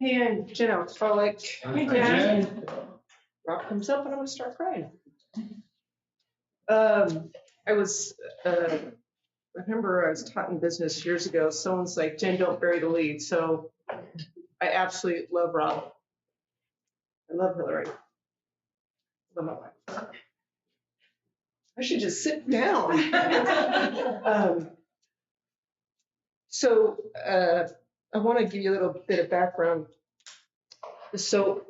And Jenn, I was probably like, hey, Jenn. Rob comes up and I'm going to start crying. I was, I remember I was taught in business years ago. Someone's like, Jenn, don't bury the lead. So I absolutely love Rob. I love Hillary. I love my wife. I should just sit down. I want to give you a little bit of background. So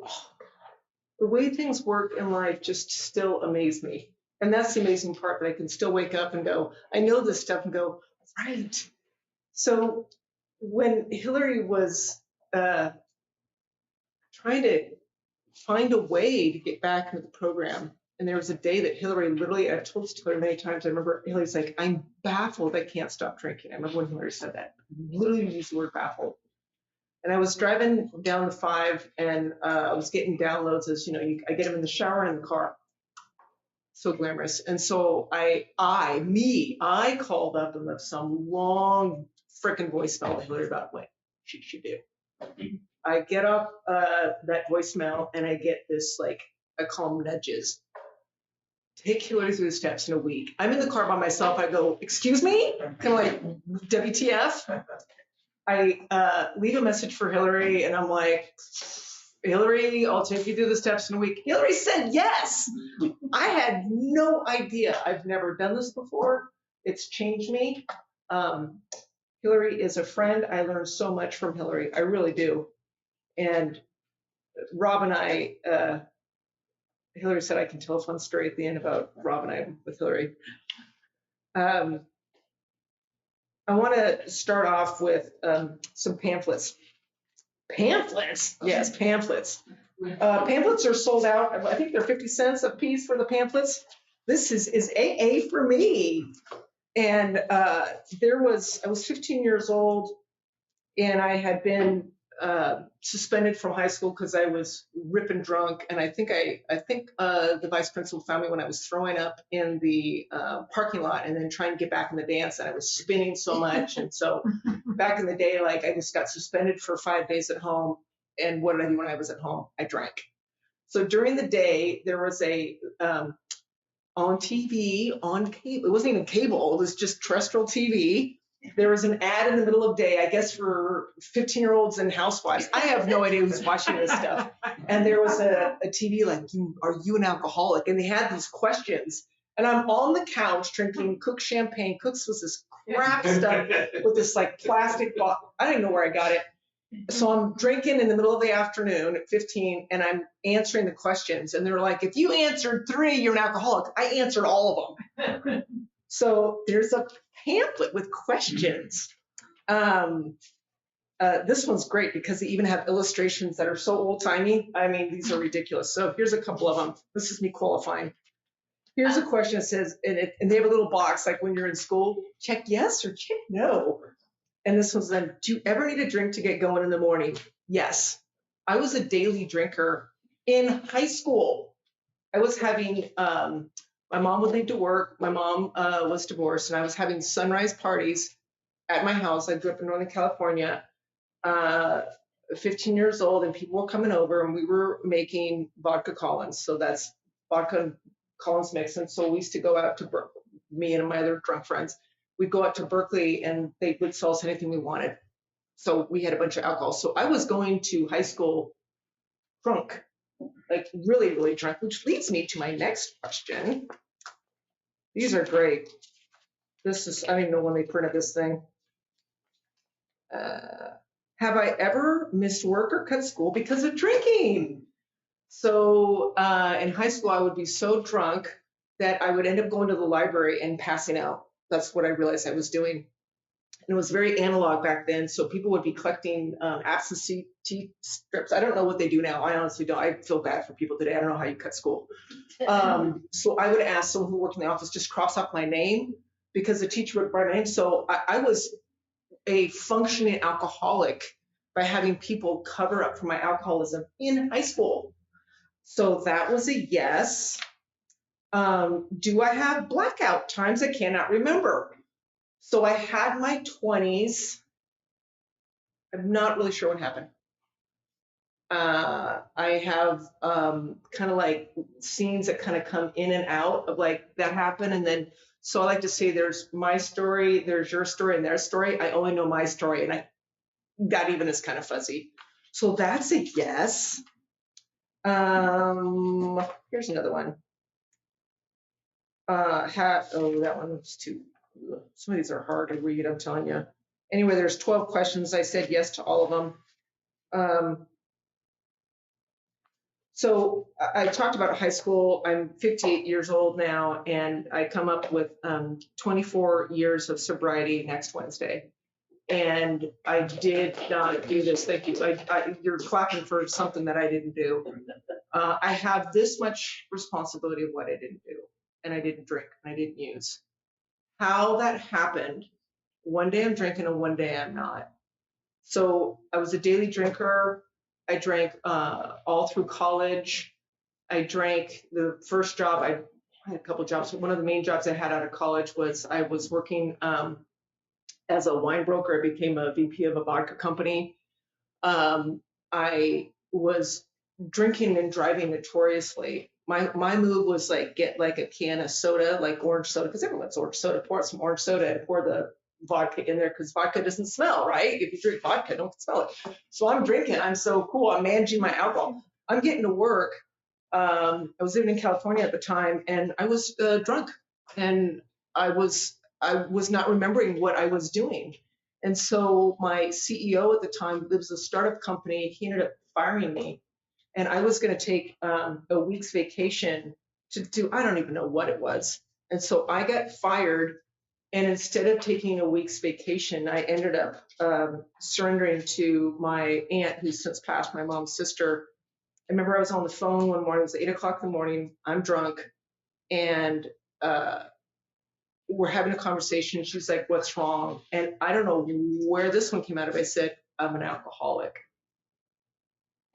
the way things work in life just still amaze me. And that's the amazing part, that I can still wake up and go, I know this stuff, and go, right. So when Hillary was trying to find a way to get back into the program, and there was a day that Hillary literally, I've told this to Hillary many times, I remember Hillary's like, I'm baffled, I can't stop drinking. I remember when Hillary said that, literally used the word baffled. And I was driving down the 5, and I was getting downloads, as you know, I get them in the shower and in the car. So glamorous. And so I called up and left some long freaking voicemail to Hillary about what she should do. I get off that voicemail and I get this, like, I call them nudges. Take Hillary through the steps in a week. I'm in the car by myself. I go, excuse me? Kind of like, WTF? I leave a message for Hillary and I'm like, Hillary, I'll take you through the steps in a week. Hillary said yes. I had no idea. I've never done this before. It's changed me. Hillary is a friend. I learned so much from Hillary. I really do. And Rob and I, Hillary said I can tell a fun story at the end about Rob and I with Hillary. I want to start off with some pamphlets. Pamphlets? Yes, pamphlets. Pamphlets are sold out. I think they're 50 cents a piece for the pamphlets. This is AA for me. And I was 15 years old, and I had been suspended from high school because I was ripping drunk. And I think the vice principal found me when I was throwing up in the parking lot and then trying to get back in the dance. And I was spinning so much. And so back in the day, like, I just got suspended for 5 days at home. And what did I do when I was at home? I drank. So during the day, there was a on TV, on cable. It wasn't even cable. It was just terrestrial TV. There was an ad in the middle of the day, I guess, for 15-year-olds and housewives. I have no idea who's watching this stuff. And there was a TV like, are you an alcoholic? And they had these questions. And I'm on the couch drinking Cook champagne. Cook's was this crap stuff with this like plastic bottle. I don't even know where I got it. So I'm drinking in the middle of the afternoon at 15, and I'm answering the questions. And they're like, if you answered 3, you're an alcoholic. I answered all of them. So there's a pamphlet with questions. This one's great because they even have illustrations that are so old-timey. I mean, these are ridiculous. So here's a couple of them. This is me qualifying. Here's a question that says, and they have a little box, like when you're in school, check yes or check no. And this one's then, do you ever need a drink to get going in the morning? Yes. I was a daily drinker in high school. I was having, my mom would leave to work. My mom was divorced, and I was having sunrise parties at my house. I grew up in Northern California, 15 years old, and people were coming over, and we were making vodka Collins. So that's vodka and Collins mix. And so we used to go out to Berkeley, me and my other drunk friends. We'd go out to Berkeley, and they would sell us anything we wanted. So we had a bunch of alcohol. So I was going to high school drunk, like really, really drunk, which leads me to my next question. These are great. This is, I don't even know when they printed this thing. Have I ever missed work or cut school because of drinking? So in high school, I would be so drunk that I would end up going to the library and passing out. That's what I realized I was doing. And it was very analog back then. So people would be collecting absentee strips. I don't know what they do now. I honestly don't. I feel bad for people today. I don't know how you cut school. So I would ask someone who worked in the office, just cross off my name, because the teacher would write my name. So I was a functioning alcoholic by having people cover up for my alcoholism in high school. So that was a yes. Do I have blackout times I cannot remember? So I had my 20s. I'm not really sure what happened. I have kind of like scenes that kind of come in and out of like that happen. And then, so I like to say there's my story, there's your story, and their story. I only know my story, and that even is kind of fuzzy. So that's a yes. Here's another one. That one was too, some of these are hard to read, I'm telling you. Anyway, there's 12 questions. I said yes to all of them. So I talked about high school. I'm 58 years old now, and I come up with 24 years of sobriety next Wednesday. And I did not do this. Thank you. You're clapping for something that I didn't do. I have this much responsibility of what I didn't do, and I didn't drink, and I didn't use. How that happened, one day I'm drinking and one day I'm not. So I was a daily drinker. I drank all through college. I drank the first job. I had a couple of jobs. One of the main jobs I had out of college was I was working as a wine broker. I became a VP of a vodka company. I was drinking and driving notoriously. My move was like get like a can of soda, like orange soda, because everyone loves orange soda. Pour some orange soda and pour the vodka in there because vodka doesn't smell, right? If you drink vodka, don't smell it. So I'm drinking. I'm so cool. I'm managing my alcohol. I'm getting to work. I was living in California at the time, and I was drunk, and I was not remembering what I was doing. And so my CEO at the time lives a startup company. He ended up firing me, and I was going to take a week's vacation to do, I don't even know what it was. And so I got fired. And instead of taking a week's vacation, I ended up surrendering to my aunt, who's since passed, my mom's sister. I remember I was on the phone one morning. It was 8 o'clock in the morning. I'm drunk, and we're having a conversation. She's like, "What's wrong?" And I don't know where this one came out of. I said, "I'm an alcoholic."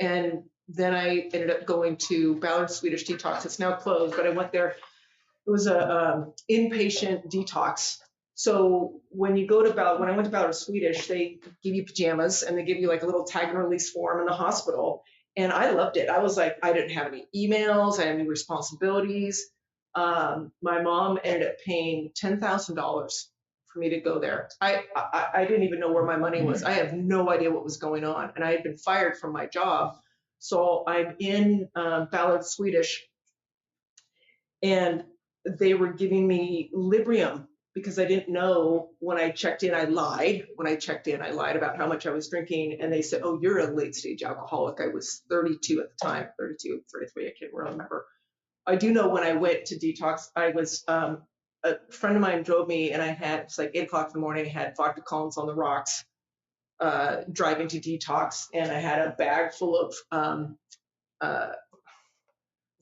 And then I ended up going to Ballard Swedish Detox. It's now closed, but I went there. It was a inpatient detox. So when you go to when I went to Ballard Swedish, they give you pajamas and they give you like a little tag and release form in the hospital. And I loved it. I was like, I didn't have any emails. I had any responsibilities. My mom ended up paying $10,000 for me to go there. I didn't even know where my money was. I have no idea what was going on. And I had been fired from my job. So I'm in Ballard Swedish, and they were giving me Librium because I didn't know when I checked in. I lied. When I checked in, I lied about how much I was drinking. And they said, "Oh, you're a late stage alcoholic." I was 32 at the time, 32, 33, I can't really remember. I do know when I went to detox, I was, a friend of mine drove me, and it's like 8 o'clock in the morning. I had vodka Collins on the rocks, driving to detox. And I had a bag full of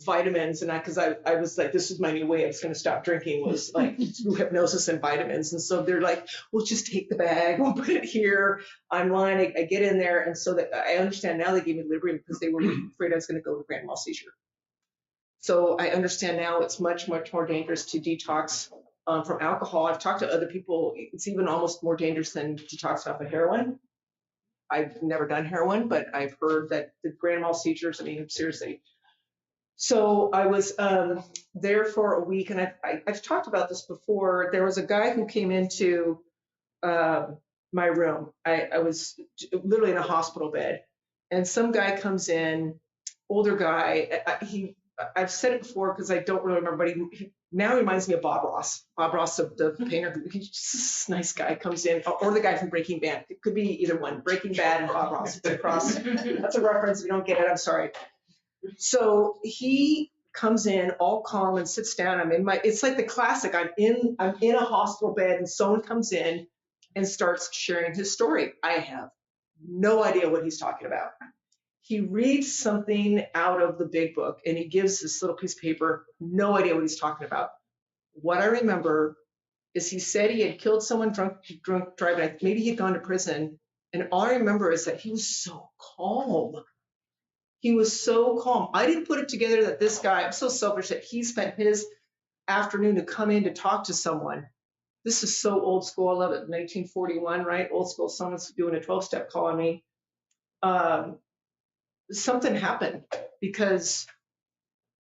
vitamins, and because I was like, this was my new way I was going to stop drinking, was like through hypnosis and vitamins. And so they're like, "We'll just take the bag, we'll put it here." I'm lying. I get in there, and so that I understand now they gave me Librium because they were afraid I was going to go to grand mal seizure. So I understand now it's much, much more dangerous to detox from alcohol. I've talked to other people. It's even almost more dangerous than detox off of heroin. I've never done heroin, but I've heard that the grand mal seizures, I mean, seriously. So I was there for a week, and I've talked about this before. There was a guy who came into my room. I was literally in a hospital bed, and some guy comes in, older guy. I've said it before because I don't really remember, but he now reminds me of Bob Ross. Bob Ross, the painter. He's just a nice guy, comes in, or the guy from Breaking Bad. It could be either one, Breaking Bad and Bob Ross. That's a reference. If you don't get it, I'm sorry. So he comes in all calm and sits down. It's like the classic. I'm in a hospital bed, and someone comes in and starts sharing his story. I have no idea what he's talking about. He reads something out of the big book, and he gives this little piece of paper. No idea what he's talking about. What I remember is he said he had killed someone drunk driving. Maybe he'd gone to prison. And all I remember is that he was so calm. He was so calm. I didn't put it together that this guy, I'm so selfish that he spent his afternoon to come in to talk to someone this is so old school. I love it. 1941, right? Old school. Someone's doing a 12-step call on me. Something happened because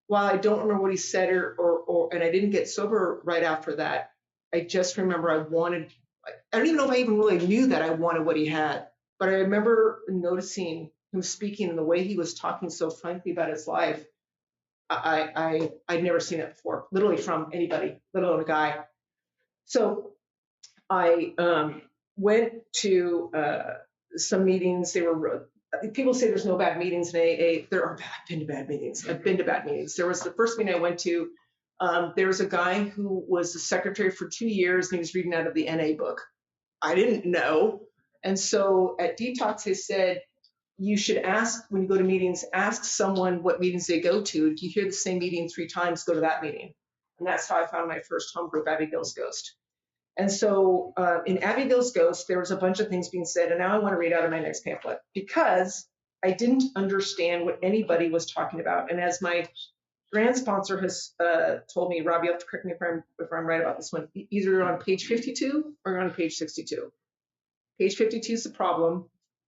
while I don't remember what he said and I didn't get sober right after that, I just remember I don't even know if I even really knew that I wanted what he had, but I remember noticing him speaking and the way he was talking so frankly about his life. I'd never seen it before, literally from anybody, let alone a guy. So I went to some meetings. People say there's no bad meetings in AA. There are. I've been to bad meetings. I've been to bad meetings. There was the first meeting I went to. There was a guy who was the secretary for 2 years, and he was reading out of the NA book. I didn't know. And so at Detox, they said, you should ask, when you go to meetings, ask someone what meetings they go to. If you hear the same meeting 3 times, go to that meeting. And that's how I found my first home group, Abigail's Ghost. And so in Abigail's Ghost, there was a bunch of things being said. And now I want to read out of my next pamphlet because I didn't understand what anybody was talking about. And as my grant sponsor has told me, Rob, you have to correct me if I'm right about this one, either on page 52 or on page 62. Page 52 is the problem.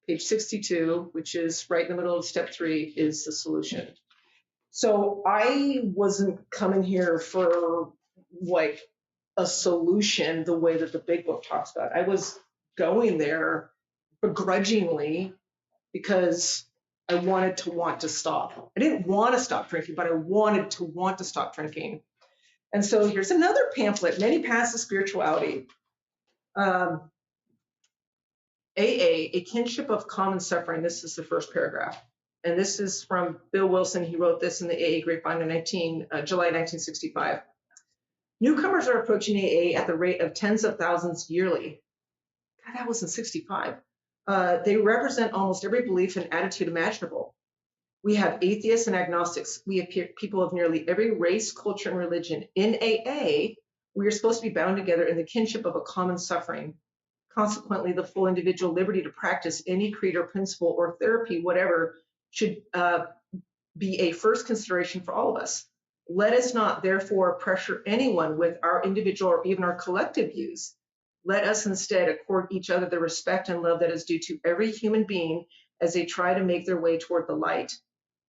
Page 62, which is right in the middle of step 3, is the solution. So I wasn't coming here for like a solution the way that the big book talks about. I was going there begrudgingly because I wanted to stop. I didn't want to stop drinking, but I wanted to stop drinking. And so here's another pamphlet, Many Paths to Spirituality. AA, A Kinship of Common Suffering. This is the first paragraph. And this is from Bill Wilson. He wrote this in the AA Grapevine in July 1965. Newcomers are approaching AA at the rate of tens of thousands yearly. God, that was in 65. They represent almost every belief and attitude imaginable. We have atheists and agnostics. We have people of nearly every race, culture, and religion. In AA, we are supposed to be bound together in the kinship of a common suffering. Consequently, the full individual liberty to practice any creed or principle or therapy, whatever, should be a first consideration for all of us. Let us not, therefore, pressure anyone with our individual or even our collective views. Let us instead accord each other the respect and love that is due to every human being as they try to make their way toward the light.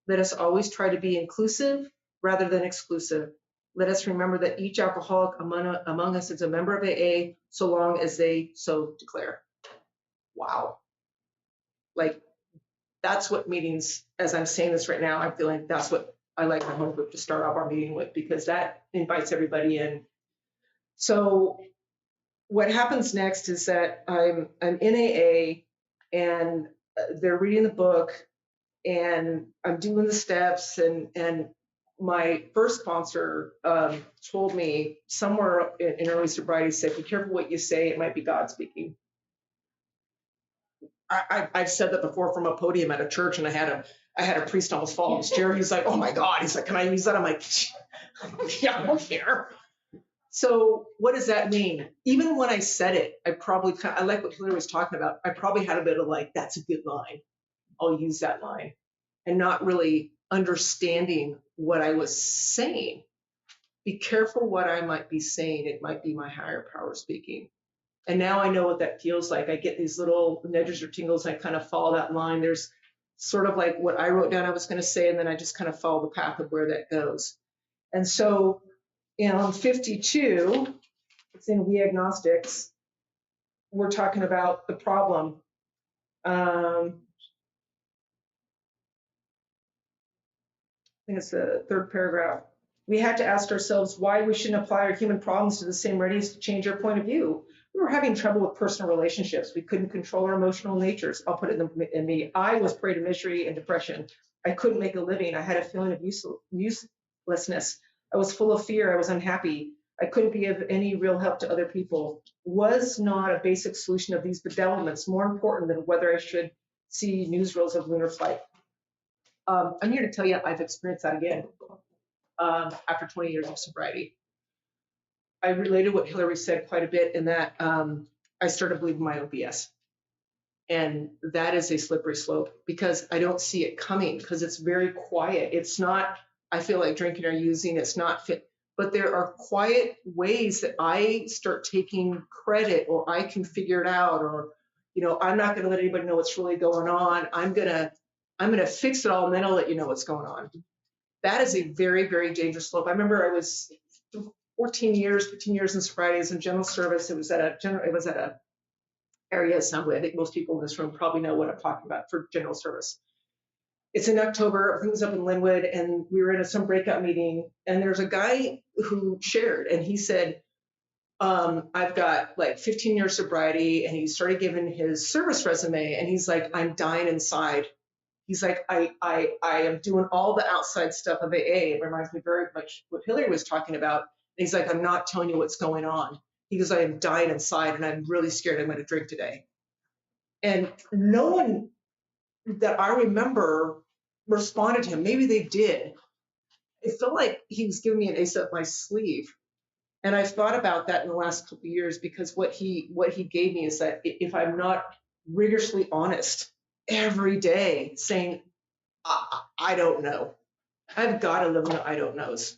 Let us always try to be inclusive rather than exclusive. Let us remember that each alcoholic among us is a member of AA so long as they so declare. Wow. Like, that's what meetings, as I'm saying this right now, I'm feeling that's what I like my home group to start off our meeting with, because that invites everybody in. So what happens next is that I'm in AA and they're reading the book and I'm doing the steps, and my first sponsor told me somewhere in early sobriety, said, be careful what you say, it might be God speaking. I've said that before from a podium at a church, and I had a priest almost fall off his chair. He's like, oh my God. He's like, can I use that? I'm like, yeah, I don't care. So what does that mean? Even when I said it, I like what Hillary was talking about. I probably had a bit of like, that's a good line. I'll use that line, and not really understanding what I was saying. Be careful what I might be saying. It might be my higher power speaking. And now I know what that feels like. I get these little nudges or tingles. And I kind of follow that line. There's sort of like what I wrote down I was going to say, and then I just kind of follow the path of where that goes. And so on 52, it's in We Agnostics, we're talking about the problem. I think it's the third paragraph. We had to ask ourselves why we shouldn't apply our human problems to the same readiness to change our point of view. We were having trouble with personal relationships. We couldn't control our emotional natures. I'll put it in me. I was prey to misery and depression. I couldn't make a living. I had a feeling of uselessness. I was full of fear. I was unhappy. I couldn't be of any real help to other people. Was not a basic solution of these bedevilments more important than whether I should see newsreels of lunar flight? I'm here to tell you I've experienced that again after 20 years of sobriety. I related what Hillary said quite a bit in that I started believing my own BS. And that is a slippery slope because I don't see it coming because it's very quiet. It's not, I feel like drinking or using, it's not fit. but there are quiet ways that I start taking credit, or I can figure it out, or, I'm not going to let anybody know what's really going on. I'm going to fix it all, and then I'll let you know what's going on. That is a very, very dangerous slope. I remember I was 15 years in sobriety as in general service. It was at a area assembly. I think most people in this room probably know what I'm talking about for general service. It's in October. Everything was up in Linwood, and we were in some breakout meeting. And there's a guy who shared, and he said, I've got like 15 years sobriety, and he started giving his service resume, and he's like, I'm dying inside. He's like, I am doing all the outside stuff of AA. It reminds me very much what Hillary was talking about. And he's like, I'm not telling you what's going on. He goes, I am dying inside, and I'm really scared I'm going to drink today. And no one that I remember responded to him. Maybe they did. It felt like he was giving me an ace up my sleeve. And I've thought about that in the last couple of years, because what he gave me is that if I'm not rigorously honest every day saying, I don't know, I've got to live in the I don't knows,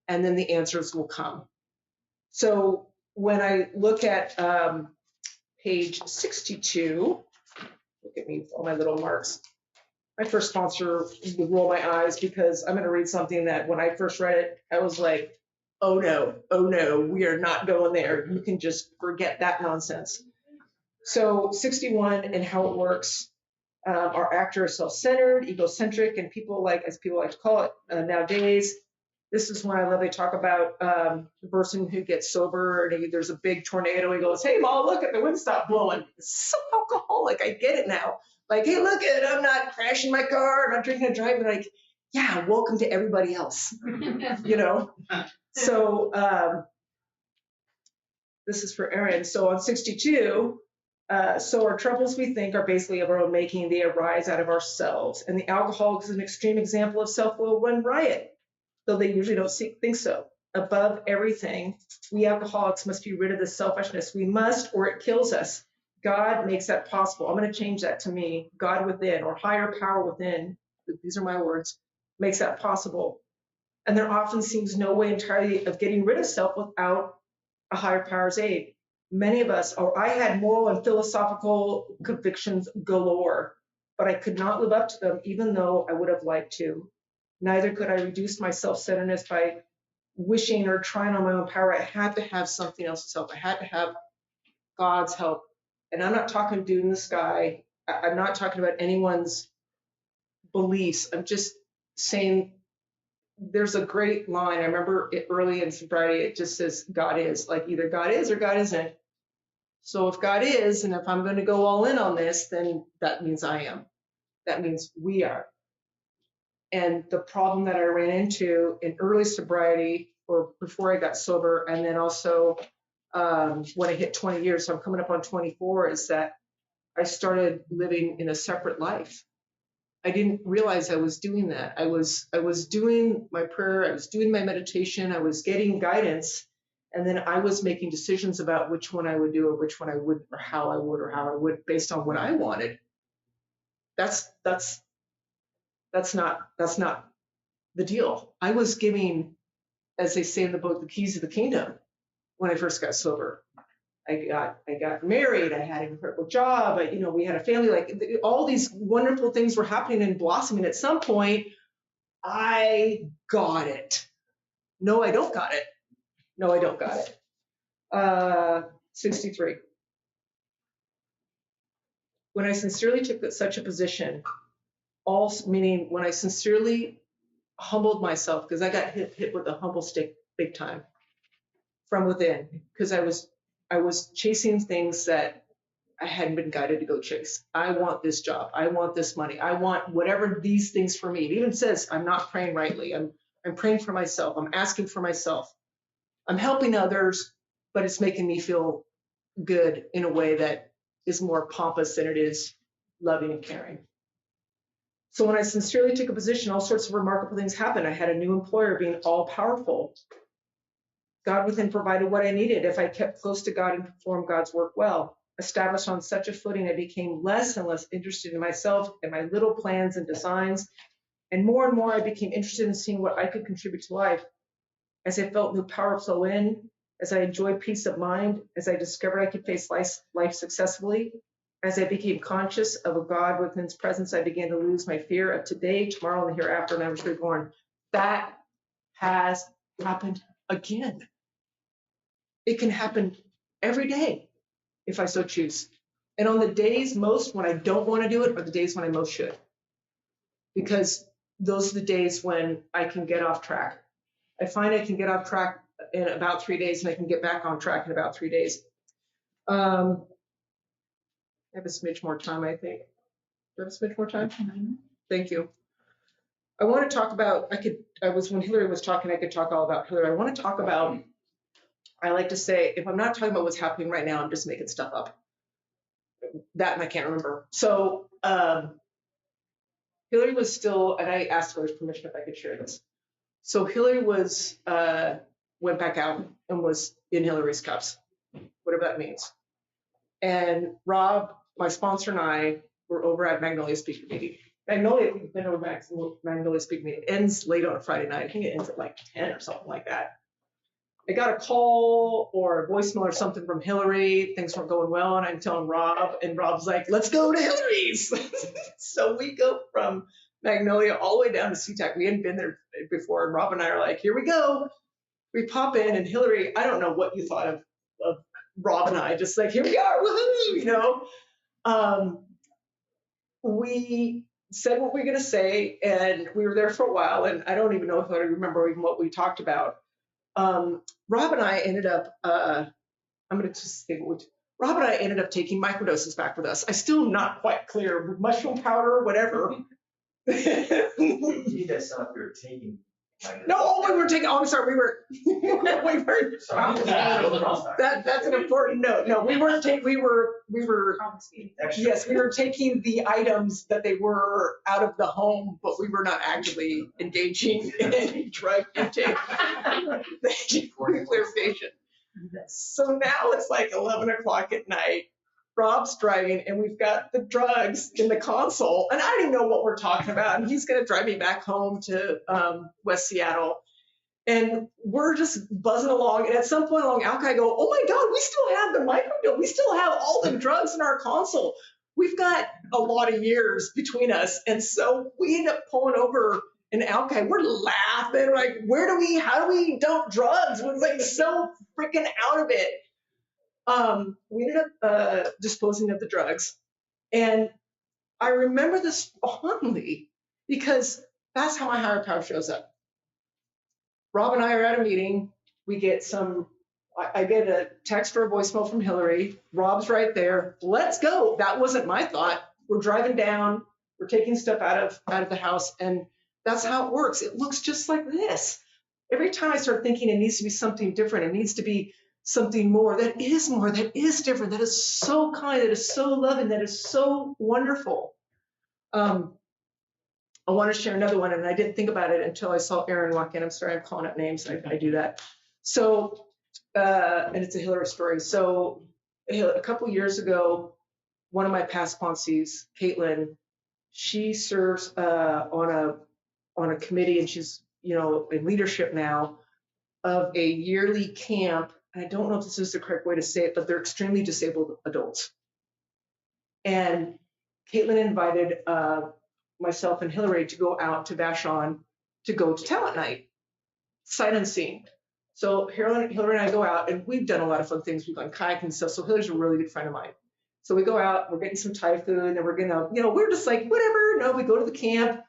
and then the answers will come. So when I look at page 62, look at me with all my little marks. My first sponsor would roll my eyes, because I'm going to read something that when I first read it, I was like, oh no, we are not going there. You can just forget that nonsense. So 61 and how it works. Our actor is self-centered, egocentric, and as people like to call it nowadays. This is when I love, they talk about the person who gets sober, and there's a big tornado. He goes, hey, Ma, look at the wind stopped blowing. It's so alcoholic. I get it now. Like, hey, look at it. I'm not crashing my car. I'm not drinking and driving. Like, yeah, welcome to everybody else, So this is for Erin. So on 62, so our troubles, we think, are basically of our own making. They arise out of ourselves. And the alcoholic is an extreme example of self-will run riot, though they usually don't think so. Above everything, we alcoholics must be rid of the selfishness. We must, or it kills us. God makes that possible. I'm going to change that to me. God within, or higher power within, these are my words, makes that possible. And there often seems no way entirely of getting rid of self without a higher power's aid. Many of us, or I had moral and philosophical convictions galore, but I could not live up to them, even though I would have liked to. Neither could I reduce my self-centeredness by wishing or trying on my own power. I had to have something else's help. I had to have God's help. And I'm not talking dude in the sky. I'm not talking about anyone's beliefs. I'm just saying there's a great line. I remember it early in sobriety. It just says God is. Like, either God is or God isn't. So if God is, and if I'm going to go all in on this, then that means I am. That means we are. And the problem that I ran into in early sobriety, or before I got sober, and then also when I hit 20 years, so I'm coming up on 24, is that I started living in a separate life. I didn't realize I was doing that. I was doing my prayer, I was doing my meditation, I was getting guidance, and then I was making decisions about which one I would do or which one I wouldn't, or how I would based on what I wanted. That's not the deal. I was giving, as they say in the book, the keys to the kingdom when I first got sober. I got married. I had an incredible job. We had a family. Like, all these wonderful things were happening and blossoming. At some point, I got it. No, I don't got it. 63. When I sincerely took such a position, meaning when I sincerely humbled myself, because I got hit with a humble stick big time from within, because I was chasing things that I hadn't been guided to go chase. I want this job. I want this money. I want whatever these things for me. It even says I'm not praying rightly. I'm praying for myself. I'm asking for myself. I'm helping others, but it's making me feel good in a way that is more pompous than it is loving and caring. So when I sincerely took a position, all sorts of remarkable things happened. I had a new employer being all powerful. God within provided what I needed if I kept close to God and performed God's work well. Established on such a footing, I became less and less interested in myself and my little plans and designs. And more I became interested in seeing what I could contribute to life. as I felt new power flow in, as I enjoyed peace of mind, as I discovered I could face life successfully, as I became conscious of a God within His presence, I began to lose my fear of today, tomorrow, and the hereafter, and I was reborn. That has happened again. It can happen every day if I so choose. And on the days most when I don't want to do it are the days when I most should, because those are the days when I can get off track. I find I can get off track in about 3 days, and I can get back on track in about 3 days. I have a smidge more time, I think. Do I have a smidge more time? Thank you. I want to talk about, when Hillary was talking, I could talk all about Hillary. I want to talk about, I like to say, if I'm not talking about what's happening right now, I'm just making stuff up. That and I can't remember. So Hillary was still, and I asked Hillary's permission if I could share this. So Hillary went back out and was in Hillary's cups, whatever that means. And Rob, my sponsor, and I were over at Magnolia Speaker Meeting. We've been over Magnolia Speaker Meeting. It ends late on a Friday night. I think it ends at like 10 or something like that. I got a call or a voicemail or something from Hillary. Things weren't going well, and I'm telling Rob, and Rob's like, let's go to Hillary's. So we go from Magnolia all the way down to SeaTac. We hadn't been there before, and Rob and I are like, here we go. We pop in, and Hillary, I don't know what you thought of Rob and I, just like, here we are, woohoo, you know. We said what we were going to say, and we were there for a while, and I don't even know if I remember even what we talked about. Rob and I ended up, I'm going to just say Rob and I ended up taking microdoses back with us. I still not quite clear, mushroom powder, whatever. You guys thought you were taking. No, we were taking. Oh, I'm sorry. We were. That's an important note. No, we weren't taking. We were. Yes, we were taking the items that they were out of the home, but we were not actively engaging in any drug intake. Clarification. So now it's like 11 o'clock at night. Rob's driving, and we've got the drugs in the console, and I don't even know what we're talking about. And he's going to drive me back home to West Seattle, and we're just buzzing along. And at some point along Alki, I go, "Oh my God, we still have the microdose. We still have all the drugs in our console. We've got a lot of years between us." And so we end up pulling over in Alki. We're laughing, like, how do we dump drugs? We're like so freaking out of it. We ended up disposing of the drugs. And I remember this fondly because that's how my higher power shows up. Rob and I are at a meeting. We get I get a text or a voicemail from Hillary. Rob's right there. Let's go. That wasn't my thought. We're driving down. We're taking stuff out of the house. And that's how it works. It looks just like this. Every time I start thinking it needs to be something different, it needs to be something more, that is different, that is so kind, that is so loving, that is so wonderful. I want to share another one, and I didn't think about it until I saw Aaron walk in. I'm sorry, I'm calling up names. I do that. So, and it's a Hillary story. So a couple years ago, one of my past sponsees, Caitlin, she serves on a committee, and she's, in leadership now of a yearly camp. I don't know if this is the correct way to say it, but they're extremely disabled adults. And Caitlin invited myself and Hillary to go out to Vashon to go to talent night, sight unseen. So Hillary and I go out, and we've done a lot of fun things. We've gone kayaking and stuff. So Hillary's a really good friend of mine. So we go out, we're getting some Thai food, and we're we're just like, whatever. No, we go to the camp.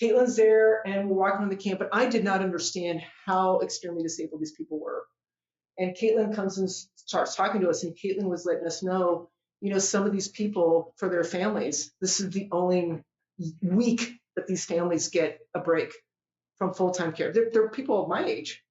Caitlin's there, and we're walking on the camp. But I did not understand how extremely disabled these people were. And Caitlin comes and starts talking to us, and Caitlin was letting us know, some of these people, for their families, this is the only week that these families get a break from full-time care. They're people of my age.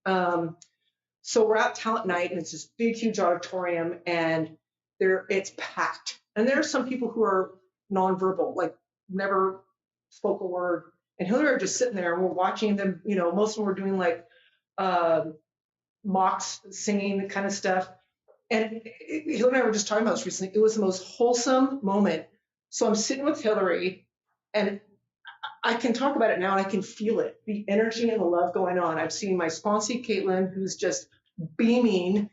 So we're at talent night, and it's this big, huge auditorium, and it's packed. And there are some people who are nonverbal, like never spoke a word. And Hillary are just sitting there, and we're watching them. Most of them were doing like mocks, singing kind of stuff. And Hillary and I were just talking about this recently. It was the most wholesome moment. So I'm sitting with Hillary, and I can talk about it now and I can feel it, the energy and the love going on. I've seen my sponsee, Caitlin, who's just beaming.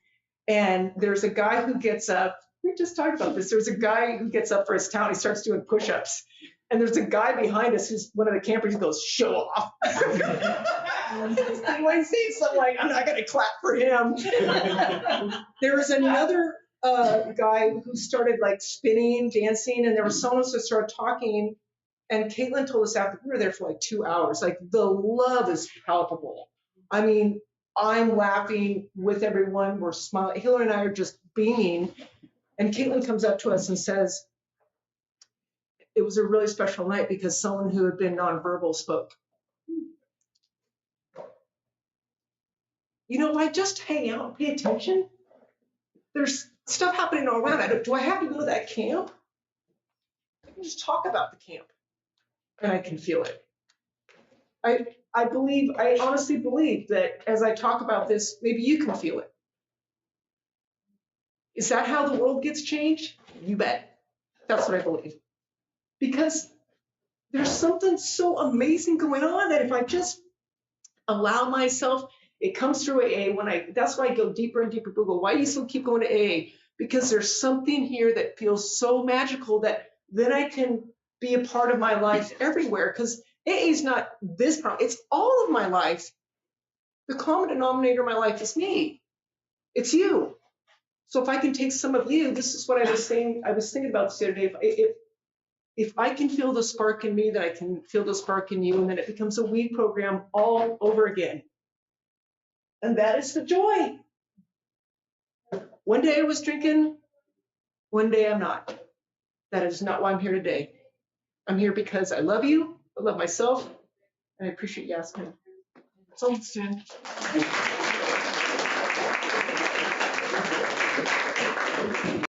And there's a guy who gets up. We just talked about this. There's a guy who gets up for his town. He starts doing push-ups. And there's a guy behind us who's one of the campers who goes, show off. And when I see something like, I'm not going to clap for him. There was another guy who started like spinning, dancing, and there was someone else who started talking. And Caitlin told us after we were there for like 2 hours, like the love is palpable. I mean, I'm laughing with everyone. We're smiling. Hillary and I are just beaming. And Caitlin comes up to us and says, it was a really special night because someone who had been nonverbal spoke. You know, I just hang out and pay attention. There's stuff happening all around. Do I have to go to that camp? I can just talk about the camp and I can feel it. I honestly believe that as I talk about this, maybe you can feel it. Is that how the world gets changed? You bet. That's what I believe. Because there's something so amazing going on that if I just allow myself, it comes through AA. That's why I go deeper and deeper. People go, why do you still keep going to AA? Because there's something here that feels so magical that then I can be a part of my life everywhere. Because AA is not this problem. It's all of my life. The common denominator of my life is me. It's you. So if I can take some of you, this is what I was saying. I was thinking about this the other day. If I can feel the spark in me, then I can feel the spark in you, and then it becomes a weed program all over again. And that is the joy. One day I was drinking, one day I'm not. That is not why I'm here today. I'm here because I love you, I love myself, and I appreciate you asking. So, Jen.